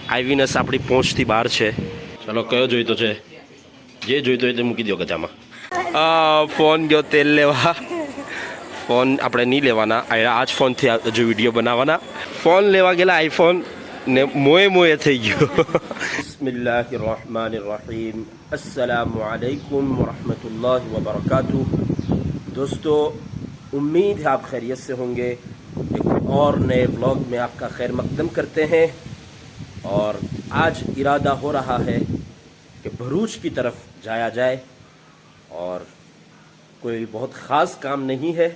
આઈવીનસ આપણી પહોંચથી બહાર છે. ચલો કયો જોઈતો છે? જે જોઈતો હોય તે મૂકી દો ગજામાં. ફોન ગયો તેલ લેવા. ફોન આપણે નહીં લેવાના, આ જ ફોનથી હજુ વિડીયો બનાવવાના. ફોન લેવા ગયેલા આઈફોન ને મોએ થઈ ગયો. બિસ્મિલ્લાહિર रहमानिर रहीम. अस्सलामु अलैकुम वरहमतुल्लाहि वबरकातुह. दोस्तों, उम्मीद है आप खैरियत से होंगे. एक और नए व्लॉग में आपका खैर मकदम करते हैं. और आज इरादा हो रहा है कि भरूच की तरफ जाया जाए और कोई बहुत ख़ास काम नहीं है.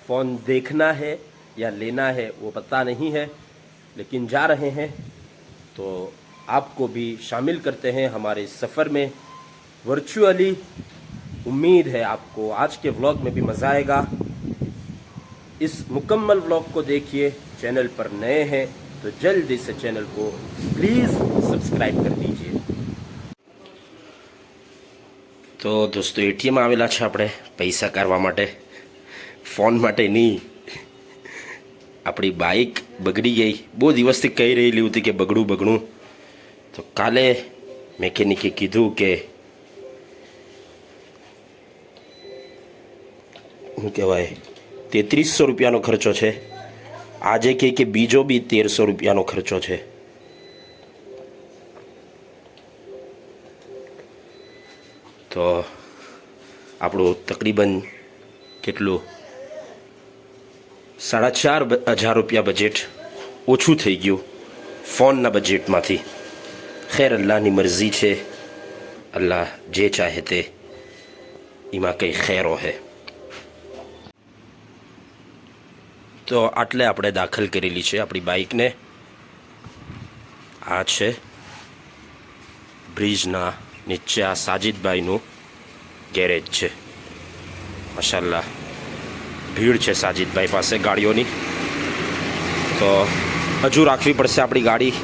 फ़ोन देखना है या लेना है वो पता नहीं है, लेकिन जा रहे हैं तो आपको भी शामिल करते हैं हमारे सफ़र में वर्चुअली. उम्मीद है आपको आज के व्लॉग में भी मज़ा आएगा. इस मुकम्मल व्लॉग को देखिए. चैनल पर नए हैं तो जल्दी से चैनल को प्लीज़ सब्सक्राइब कर दीजिए. तो दोस्तों, एटीएम आवेला છે આપણે પૈસા કાઢવા માટે, ફોન માટે નહીં. આપણી બાઇક બગડી ગઈ. બહુ દિવસથી કહી રહેલી હતી કે બગડું. તો કાલે મેકેનિકે કીધું કે શું કહેવાય 3300 રૂપિયાનો ખર્ચો છે. આજે કહે કે બીજો બી 1300 રૂપિયાનો ખર્ચો છે. તો આપણું તકરીબન કેટલું 4500 રૂપિયા બજેટ ઓછું થઈ ગયું ફોનના બજેટમાંથી. ખેર, અલ્લાહની મરજી છે. અલ્લાહ જે ચાહે તે એમાં કંઈ ખેરો હે. તો આટલે આપણે દાખલ કરેલી છે આપણી બાઇકને. આ છે બ્રિજના નીચે આ સાજિદભાઈનું ગેરેજ છે. માશાલ્લાહ ભીડ છે સાજિદભાઈ પાસે ગાડીઓની. તો હજુ રાખવી પડશે આપણી ગાડી.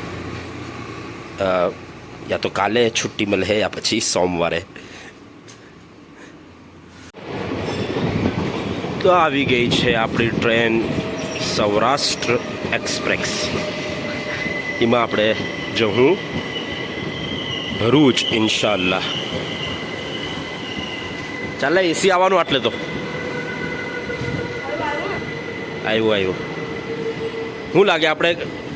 યા તો કાલે છુટ્ટી મળે યા પછી સોમવારે. તો આવી ગઈ છે આપણી ટ્રેન સૌરાષ્ટ્ર એક્સપ્રેસ. એમાં આપણે જવું ભરૂચ ઇન્શાઅલ્લાહ. ચાલે એસી આવવાનું આટલે તો આવ્યું. શું લાગે આપણે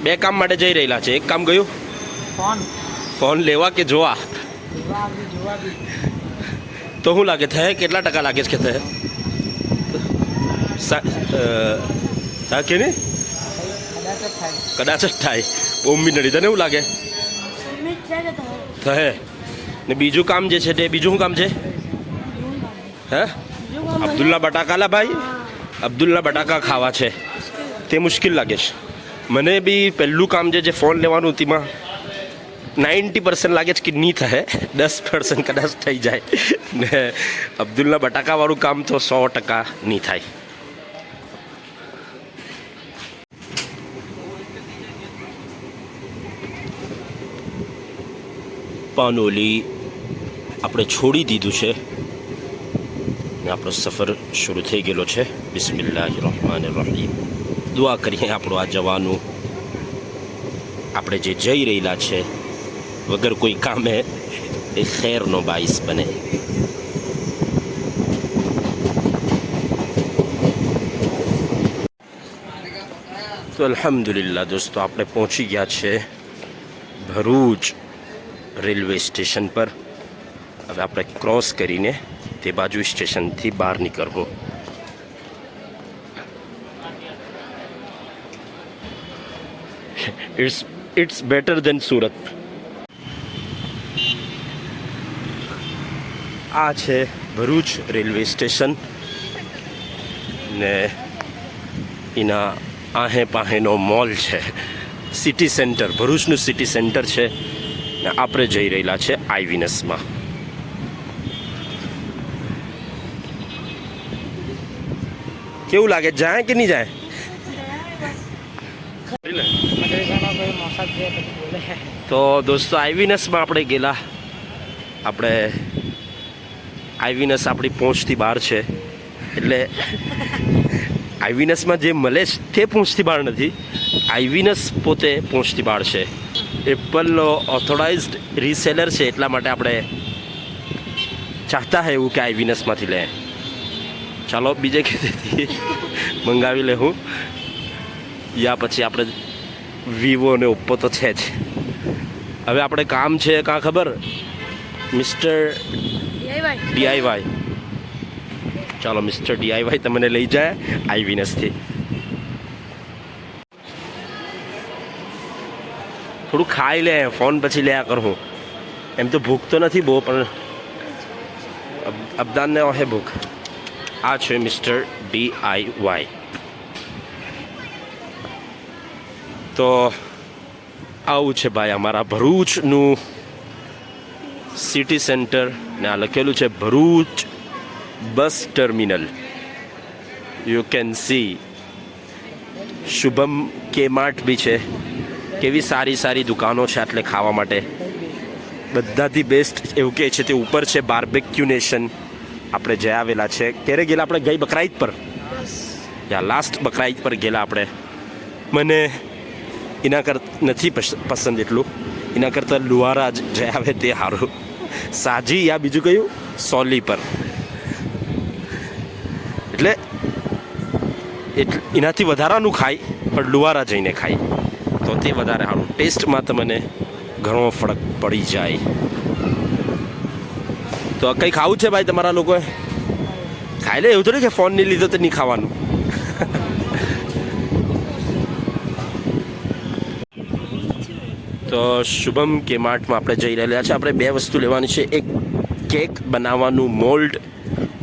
બે કામ માટે જઈ રહેલા છે. એક કામ ગયું ફોન લેવા કે જોવા. તો શું લાગે થાય? કેટલા ટકા લાગે છે કે થાય? હા કે નહીં? કદાચ જ થાય. બહુ મિનિટ. તને એવું લાગે થાય? ને બીજું કામ જે છે તે બીજું શું કામ છે? હે, અબ્દુલ્લા બટાકા લા ભાઈ, અબ્દુલ્લા બટાકા ખાવા છે. તે મુશ્કેલ લાગે છે મને બી. પહેલું કામ જે ફોન લેવાનું તેમાં 90% લાગે છે કે નહીં થાય. 10% કદાચ થઈ જાય. ને અબ્દુલ્લા બટાકાવાળું કામ તો 100% નહીં થાય. પાનોલી આપણે છોડી દીધું છે ને આપણો સફર શરૂ થઈ ગયેલો છે. બિસ્મિલ્લાહિર रहमानिर रहीम. દુઆ કરીએ આપણું આ જવાનું આપણે જે જઈ રહેલા છે વગર કોઈ કામે એ ખેરનો બાઈસ બને. તો અલ્હમ્દુલિલ્લાહ દોસ્તો, આપણે પહોંચી ગયા છે ભરૂચ રેલવે સ્ટેશન પર. હવે આપણે ક્રોસ કરીને તે બાજુ સ્ટેશનથી બહાર નીકળવું. It's better than Surat. આ છે ભરૂચ રેલવે સ્ટેશન ને એના આહે પાહેનો મોલ છે. સિટી સેન્ટર, ભરૂચનું સિટી સેન્ટર છે ને આપણે જઈ રહેલા છે આઈવીનસમાં. કેવું લાગે? જાય કે નહીં જાય? તો દોસ્તો, આઈવીનસમાં આપણે ગયેલા. આપણે આઈવીનસ આપણી પહોંચથી બહાર છે. એટલે આઈવીનસમાં જે મળે છે તે પહોંચથી બહાર નથી. આઈવીનસ પોતે પહોંચથી બહાર છે. એપલનો ઓથોરાઇઝડ રીસેલર છે, એટલા માટે આપણે ચાહતા હે એવું કે આઈવીનસમાંથી લે. ચાલો બીજે ખેતીથી મંગાવી લે હું, યા પછી આપણે વિવો ને ઓપ્પો તો છે જ. હવે આપણે કામ છે કાં ખબર, મિસ્ટર DIY. ચાલો મિસ્ટર DIY તમને લઈ જાય આઈવીનસથી. થોડું ખાઈ લે, ફોન પછી લે કરું. એમ તો ભૂખ તો નથી બહુ, પણ અબદાનને હે ભૂખ. આ છે મિસ્ટર DIY. તો આવું છે ભાઈ અમારા ભરૂચનું સિટી સેન્ટર, ને આ લખેલું છે Bharuch bus terminal. You can see Shubham K mart બી છે. કેવી સારી સારી દુકાનો છે આટલે ખાવા માટે. બધાથી બેસ્ટ એવું કહે છે તે ઉપર છે બાર્બેક્યુ નેશન. આપણે જઈ આવેલા છે. ક્યારે ગયેલા આપણે? ગઈ બકરાઈદ પર, યા લાસ્ટ બકરાઈદ પર ગયેલા આપણે. મને એના નથી પસંદ એટલું, એના કરતાં લુહારા જ જઈ આવે તે સારું. સાજી યા બીજું કયું સોલી પર, એટલે એનાથી વધારાનું ખાય પણ લુહારા જઈને ખાય તો તે વધારે સારું. ટેસ્ટમાં તમને ઘણો ફરક પડી જાય. તો કંઈ ખાવું છે ભાઈ તમારા લોકોએ? ખાઈ લે, એવું થોડી કે ફોન નહીં લીધો તો નહીં ખાવાનું. તો શુભમ કે માર્ટમાં આપણે જઈ રહેલા છે. આપણે 2 વસ્તુ લેવાની છે. એક કેક બનાવવાનું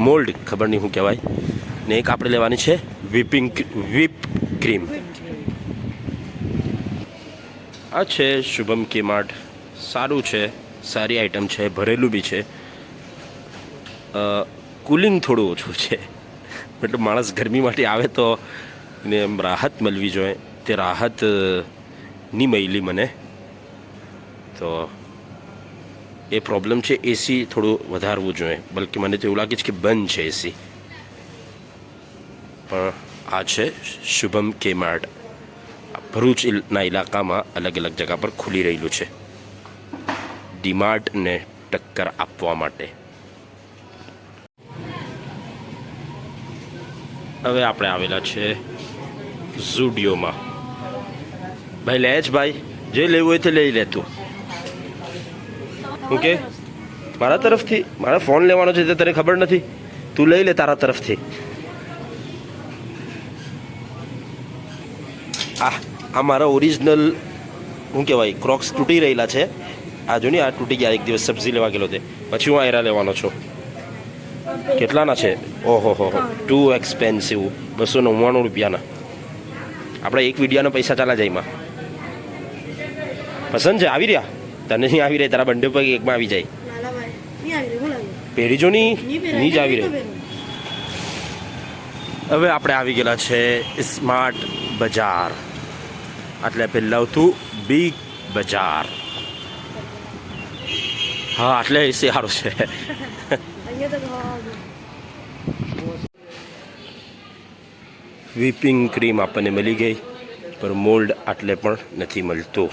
મોલ્ડ ખબર નહીં શું કહેવાય, ને એક આપણે લેવાની છે વ્હીપ ક્રીમ. આ છે શુભમ કે માર્ટ. સારું છે, સારી આઈટમ છે, ભરેલું બી છે. કુલિંગ થોડું ઓછું છે, મતલબ માણસ ગરમી માટે આવે તો એને એમ રાહત મળવી જોઈએ. તે રાહત નહીં મળી મને, તો એ પ્રોબ્લેમ છે. એસી થોડું વધારવું જોઈએ, બલકે મને તો એવું લાગે છે કે બંધ છે એસી. પણ આ છે શુભમ કે માર્ટ. ભરૂચના ઇલાકામાં અલગ અલગ જગા પર ખુલી રહેલું છે, ડીમાર્ટને ટક્કર આપવા માટે. હવે આપણે આવેલા છે ઝુડિયોમાં. ભાઈ લે જ ભાઈ, જે લેવું હોય તે લઈ લે તું. ઓકે, મારા તરફથી મારે ફોન લેવાનો છે તે તને ખબર નથી? તું લઈ લે તારા તરફથી. આ મારા ઓરિજિનલ શું કહેવાય ક્રોક્સ તૂટી રહેલા છે. આ જો ને, આ તૂટી ગયા. એક દિવસ સબ્જી લેવા ગયેલો તે, પછી હું આયરા લેવાનો છું. કેટલાના છે? ઓહો હો, ટુ એક્સપેન્સિવ. 299 રૂપિયાના. આપણે એક વિડીયાના પૈસા ચાલા જાય એમાં. પસંદ છે? આવી રહ્યા? તને નહીં આવી રહી, તારા બંને પૈકી એકમાં આવી જાય. પહેરી જો નહીં જ આવી રહી. હવે આપણે આવી ગયેલા છે સ્માર્ટ બજાર. એટલે પહેલાં હતું બિગ બજાર. હા, એટલે એ સારું છે. વ્હીપિંગ ક્રીમ આપણને મળી ગઈ, પણ મોલ્ડ આટલે પણ નથી મળતું.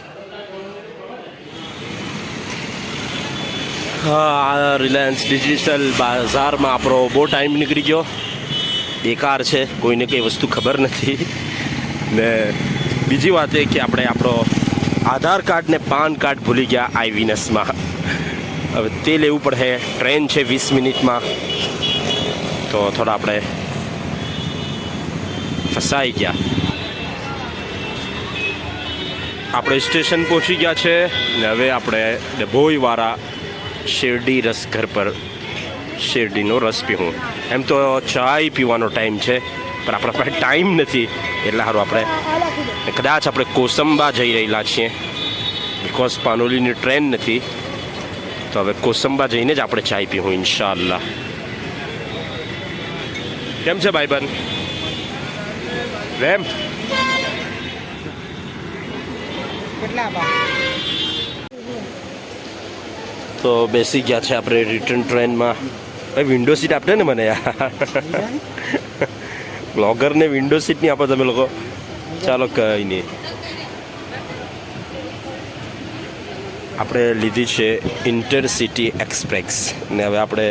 હા, રિલાયન્સ ડિજિટલ બજારમાં આપણો બહુ ટાઈમ નીકળી ગયો. બેકાર છે, કોઈને કંઈ વસ્તુ ખબર નથી. ને બીજી વાત એ કે આપણે આપણો આધાર કાર્ડ ને પાન કાર્ડ ભૂલી ગયા આઈવીનસમાં. હવે તે લેવું પડે. ટ્રેન છે 20 મિનિટમાં, તો થોડા આપણે ફસાઈ ગયા. આપણે સ્ટેશન પહોંચી ગયા છે ને હવે આપણે ડભોઈવાળા શેરડી રસ ઘર પર શેરડીનો રસ પીવું. એમ તો ચાય પીવાનો ટાઈમ છે, પણ આપણા પાસે ટાઈમ નથી. એટલે સારું આપણે કદાચ આપણે કોસંબા જઈ રહેલા છીએ, બિકોઝ પાનોલીની ટ્રેન નથી. તો હવે કોસંબા જઈને જ આપણે ચાય પીવું ઇન્શાઅલ્લાહ. કેમ છે ભાઈબંધ? રેમ તો બેસી ગયા છે આપણે રિટર્ન ટ્રેનમાં. ભાઈ વિન્ડો સીટ આપને ને મને યાર. બ્લોગરને વિન્ડો સીટ નહીં આપો તમે લોકો. ચાલો કંઈ નહીં. આપણે લીધી છે ઇન્ટરસિટી એક્સપ્રેસ ને હવે આપણે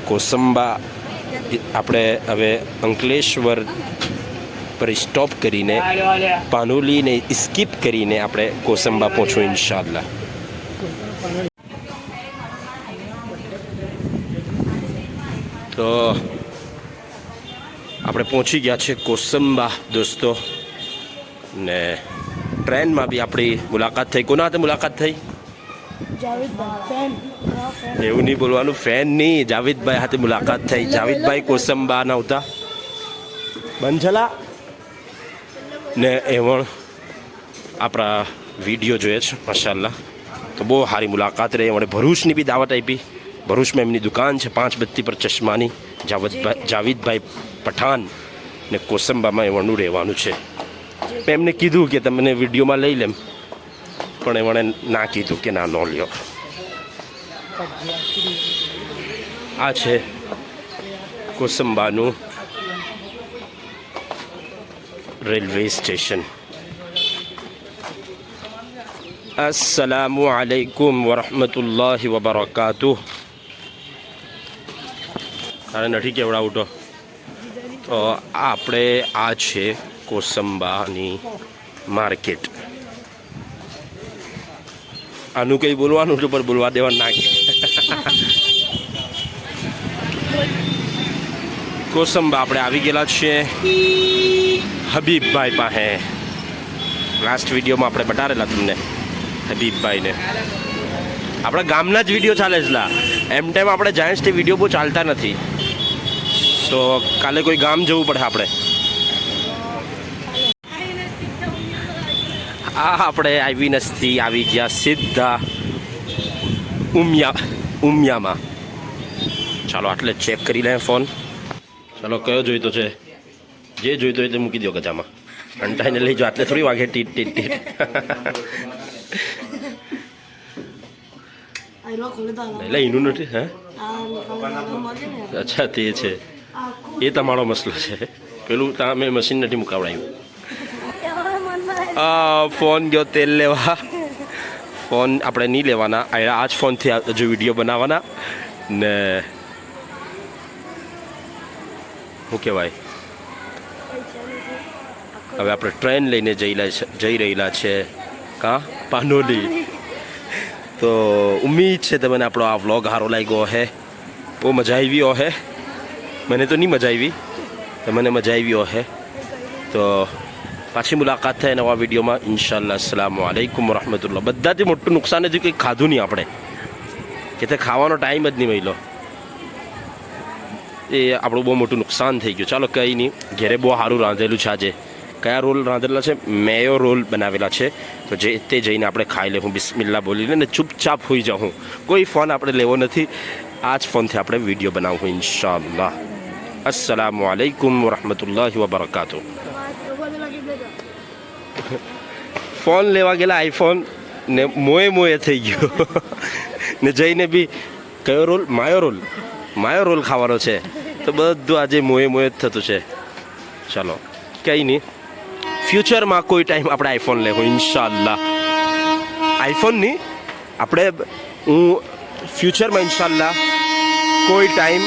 કોસંબા આપણે હવે અંકલેશ્વર પર સ્ટોપ કરીને પાનોલીને સ્કીપ કરીને આપણે કોસંબા પહોંચવું ઇન્શાલ્લાહ. તો આપણે પહોંચી ગયા છે કોસંબા દોસ્તો ને ટ્રેનમાં બી આપણી મુલાકાત થઈ. કોના હાથે મુલાકાત થઈ? એવું નહીં બોલવાનું, ફેન નહીં, જાવેદભાઈ હાથે મુલાકાત થઈ. જાવેદભાઈ કોસંબા નહોતા બંજલા ને એવણ આપણા વિડીયો જોઈએ છે માશાલ્લાહ. તો બહુ સારી મુલાકાત રહી. એમણે ભરૂચની બી દાવત આપી. ભરૂચમાં એમની દુકાન છે 5 બત્તી પર ચશ્માની. જાવેદભાઈ પઠાણ ને કોસંબામાં એમણનું રહેવાનું છે. મેં એમને કીધું કે તમને વિડીયોમાં લઈ લેમ, પણ એમણે ના કીધું કે ના ન લ્યો. આ છે કોસંબાનું રેલવે સ્ટેશન. અસ્સલામુ અલૈકુમ વરહમતુલ્લાહિ વબરકાતુહ. તારે નથી કેવડાવું તો આપણે આ છે કોસંબાની માર્કેટ. આનું કંઈ બોલવાનું હતું પણ બોલવા દેવા નાખે. કોસંબા આપણે આવી ગયેલા છીએ હબીબભાઈ પાસે. લાસ્ટ વિડીયોમાં આપણે બતાડેલા તમને હબીબભાઈને. આપણા ગામના જ વિડીયો ચાલે છે. એમ ટાઈમ આપણે જાયન્ટ્સથી વિડીયો બહુ ચાલતા નથી, તો કાલે કોઈ ગામ જવું પડે આપણે. આ આપણે આવી નસથી આવી ગયા સીધા ઉમિયામાં. ચાલો આટલે ચેક કરી લે ફોન. ચાલો કયો જોઈતો છે? જે જોઈતો હોય તે મૂકી દો ગજામાં. અંટાઈને લઈ જાઓ. આટલે થોડી વાગે ટીટ ટીટ ટીટ. એટલે એનું નથી. હે અચ્છા તે છે, એ તમારો મસલો છે. પેલું તમે મશીન નથી મુકાવડાવ્યું. ફોન ગયો તેલ લેવા. ફોન આપણે નહીં લેવાના, આ જ ફોનથી હજુ વિડીયો બનાવવાના ને શું કહેવાય, હવે આપણે ટ્રેન લઈને જઈ રહેલા છે પાનોલી. તો ઉમ્મીદ છે તમને આપણો આ વ્લોગ સારો લાગ્યો હે. બહુ મજા આવી હે. મને તો નહીં મજા આવી, તમને મજા આવી હે. તો પાછી મુલાકાત થાય નવા વિડીયોમાં ઇન્શાલ્લાહ. અસ્સલામુ અલૈકુમ વરહમતુલ્લાહ. બધાથી મોટું નુકસાન હતું કંઈ ખાધું નહીં આપણે, કે તે ખાવાનો ટાઈમ જ નહીં મળ્યો. એ આપણું બહુ મોટું નુકસાન થઈ ગયું. ચાલો કંઈ નહીં, ઘેરે બહુ સારું રાંધેલું છે આજે. કયા રોલ રાંધેલા છે? મેયો રોલ બનાવેલા છે. તો જે તે જઈને આપણે ખાઈ લેવું બિસ્મિલ્લાહ બોલીને ને ચૂપચાપ હોઈ જાઉં. કોઈ ફોન આપણે લેવો નથી, આ જ ફોનથી આપણે વિડીયો બનાવવું ઇન્શાલ્લાહ. અસ્સલામુ અલૈકુમ વરહમતુલ્લાહિ વબરકાતુહ. ફોન લેવા ગયેલા આઈફોન ને મોએ થઈ ગયો ને જઈને બી કયો રોલ? માયો રોલ ખાવાનો છે. તો બધું આજે મોએ જ થતું છે. ચાલો કંઈ નહીં, ફ્યુચરમાં કોઈ ટાઈમ આપણે આઈફોન લેવું ઇન્શાલ્લાહ. આઈફોન નહીં, આપણે હું ફ્યુચરમાં ઇન્શાલ્લાહ કોઈ ટાઈમ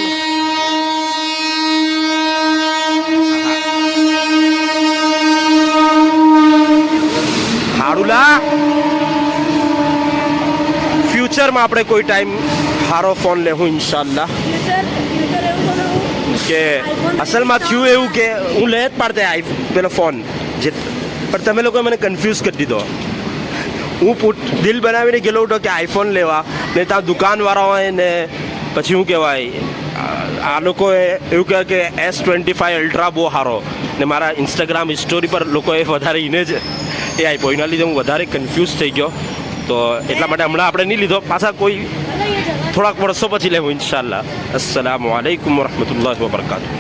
હારુલા ફ્યુચરમાં આપણે કોઈ ટાઈમ સારો ફોન લેવું ઇન્શાલ્લાહ. કે અસલમાં થયું એવું કે હું લે જ પાડતે પેલો ફોન જે, પણ તમે લોકોએ મને કન્ફ્યુઝ કરી દીધો. હું દિલ બનાવીને ગયેલો હતો કે આઈફોન લેવા, ને ત્યાં દુકાનવાળા હોય ને પછી શું કહેવાય, આ લોકોએ એવું કહે કે S25 અલ્ટ્રા બહુ સારો, ને મારા ઇન્સ્ટાગ્રામ સ્ટોરી પર લોકોએ વધારે એને જ એ આપ્યો. એના લીધે હું વધારે કન્ફ્યુઝ થઈ ગયો. તો એટલા માટે હમણાં આપણે નહીં લીધો, પાછા કોઈ થોડાક વર્ષો પછી લેવું ઇન્શાલ્લાહ. અસ્સલામુ અલૈકુમ વરહમતુલ્લાહિ વબરકાતુહ.